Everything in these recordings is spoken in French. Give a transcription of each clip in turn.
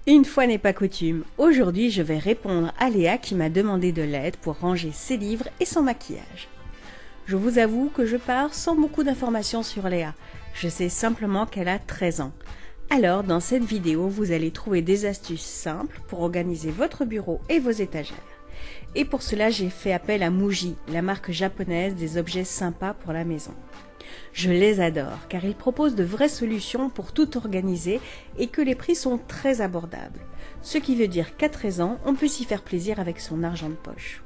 Une fois n'est pas coutume, aujourd'hui je vais répondre à Léa qui m'a demandé de l'aide pour ranger ses livres et son maquillage. Je vous avoue que je pars sans beaucoup d'informations sur Léa, je sais simplement qu'elle a 13 ans. Alors dans cette vidéo vous allez trouver des astuces simples pour organiser votre bureau et vos étagères. Et pour cela j'ai fait appel à Muji, la marque japonaise des objets sympas pour la maison. Je les adore car ils proposent de vraies solutions pour tout organiser et que les prix sont très abordables. Ce qui veut dire qu'à 13 ans, on peut s'y faire plaisir avec son argent de poche.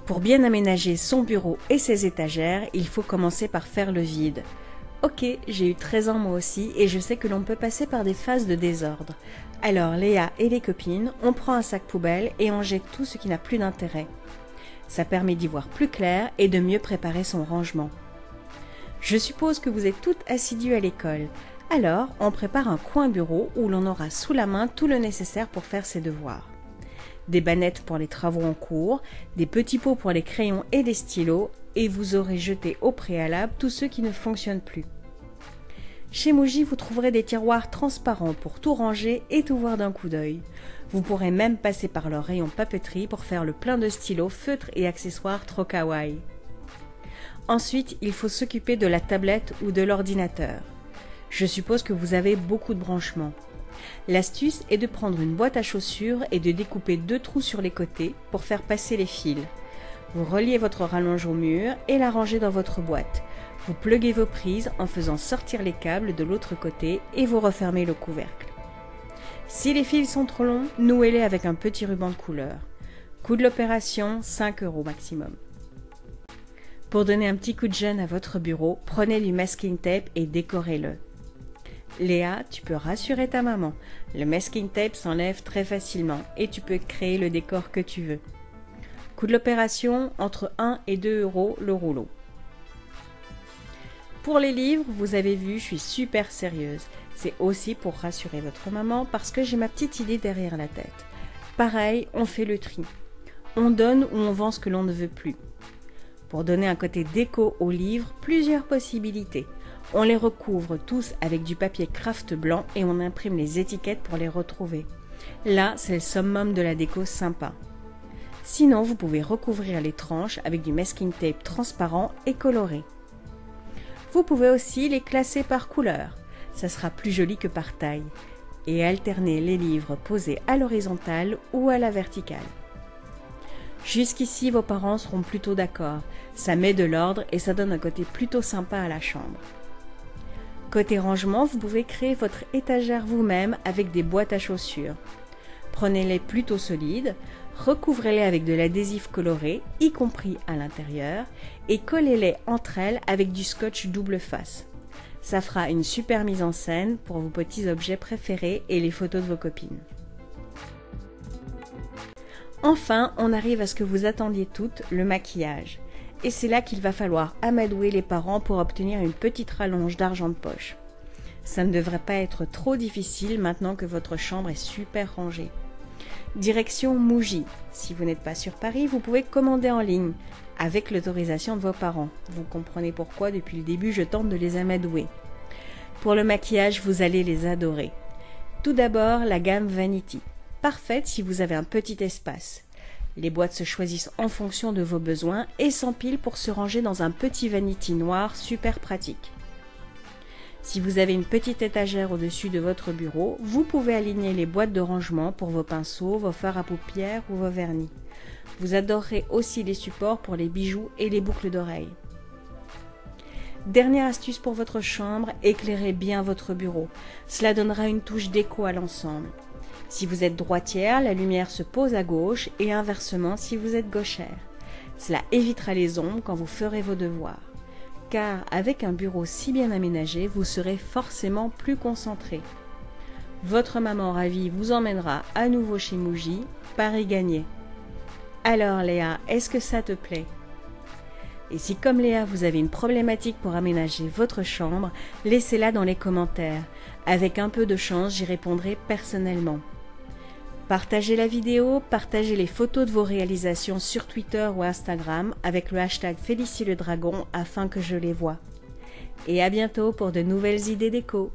Pour bien aménager son bureau et ses étagères, il faut commencer par faire le vide. Ok, j'ai eu 13 ans moi aussi et je sais que l'on peut passer par des phases de désordre. Alors Léa et les copines, on prend un sac poubelle et on jette tout ce qui n'a plus d'intérêt. Ça permet d'y voir plus clair et de mieux préparer son rangement. Je suppose que vous êtes toutes assidues à l'école. Alors, on prépare un coin bureau où l'on aura sous la main tout le nécessaire pour faire ses devoirs. Des bannettes pour les travaux en cours, des petits pots pour les crayons et les stylos, et vous aurez jeté au préalable tous ceux qui ne fonctionnent plus. Chez Muji, vous trouverez des tiroirs transparents pour tout ranger et tout voir d'un coup d'œil. Vous pourrez même passer par leur rayon papeterie pour faire le plein de stylos, feutres et accessoires trop kawaii. Ensuite, il faut s'occuper de la tablette ou de l'ordinateur. Je suppose que vous avez beaucoup de branchements. L'astuce est de prendre une boîte à chaussures et de découper 2 trous sur les côtés pour faire passer les fils. Vous reliez votre rallonge au mur et la rangez dans votre boîte. Vous pluguez vos prises en faisant sortir les câbles de l'autre côté et vous refermez le couvercle. Si les fils sont trop longs, nouez-les avec un petit ruban de couleur. Coût de l'opération, 5 € maximum. Pour donner un petit coup de jeune à votre bureau, prenez du masking tape et décorez-le. Léa, tu peux rassurer ta maman. Le masking tape s'enlève très facilement et tu peux créer le décor que tu veux. Coût de l'opération, entre 1 et 2 € le rouleau. Pour les livres, vous avez vu, je suis super sérieuse. C'est aussi pour rassurer votre maman parce que j'ai ma petite idée derrière la tête. Pareil, on fait le tri. On donne ou on vend ce que l'on ne veut plus. Pour donner un côté déco aux livres, plusieurs possibilités. On les recouvre tous avec du papier craft blanc et on imprime les étiquettes pour les retrouver. Là, c'est le summum de la déco sympa. Sinon, vous pouvez recouvrir les tranches avec du masking tape transparent et coloré. Vous pouvez aussi les classer par couleur. Ça sera plus joli que par taille. Et alterner les livres posés à l'horizontale ou à la verticale. Jusqu'ici, vos parents seront plutôt d'accord. Ça met de l'ordre et ça donne un côté plutôt sympa à la chambre. Côté rangement, vous pouvez créer votre étagère vous-même avec des boîtes à chaussures. Prenez-les plutôt solides, recouvrez-les avec de l'adhésif coloré, y compris à l'intérieur, et collez-les entre elles avec du scotch double face. Ça fera une super mise en scène pour vos petits objets préférés et les photos de vos copines. Enfin, on arrive à ce que vous attendiez toutes, le maquillage. Et c'est là qu'il va falloir amadouer les parents pour obtenir une petite rallonge d'argent de poche. Ça ne devrait pas être trop difficile maintenant que votre chambre est super rangée. Direction Muji. Si vous n'êtes pas sur Paris, vous pouvez commander en ligne, avec l'autorisation de vos parents. Vous comprenez pourquoi depuis le début je tente de les amadouer. Pour le maquillage, vous allez les adorer. Tout d'abord, la gamme Vanity. Parfaite si vous avez un petit espace. Les boîtes se choisissent en fonction de vos besoins et s'empilent pour se ranger dans un petit vanity noir super pratique. Si vous avez une petite étagère au-dessus de votre bureau, vous pouvez aligner les boîtes de rangement pour vos pinceaux, vos fards à paupières ou vos vernis. Vous adorerez aussi les supports pour les bijoux et les boucles d'oreilles. Dernière astuce pour votre chambre, éclairez bien votre bureau. Cela donnera une touche déco à l'ensemble. Si vous êtes droitière, la lumière se pose à gauche et inversement si vous êtes gauchère. Cela évitera les ombres quand vous ferez vos devoirs. Car avec un bureau si bien aménagé, vous serez forcément plus concentré. Votre maman ravie vous emmènera à nouveau chez Muji, pari gagné. Alors Léa, est-ce que ça te plaît ? Et si comme Léa vous avez une problématique pour aménager votre chambre, laissez-la dans les commentaires. Avec un peu de chance, j'y répondrai personnellement. Partagez la vidéo, partagez les photos de vos réalisations sur Twitter ou Instagram avec le hashtag Félicie le Dragon afin que je les voie. Et à bientôt pour de nouvelles idées déco.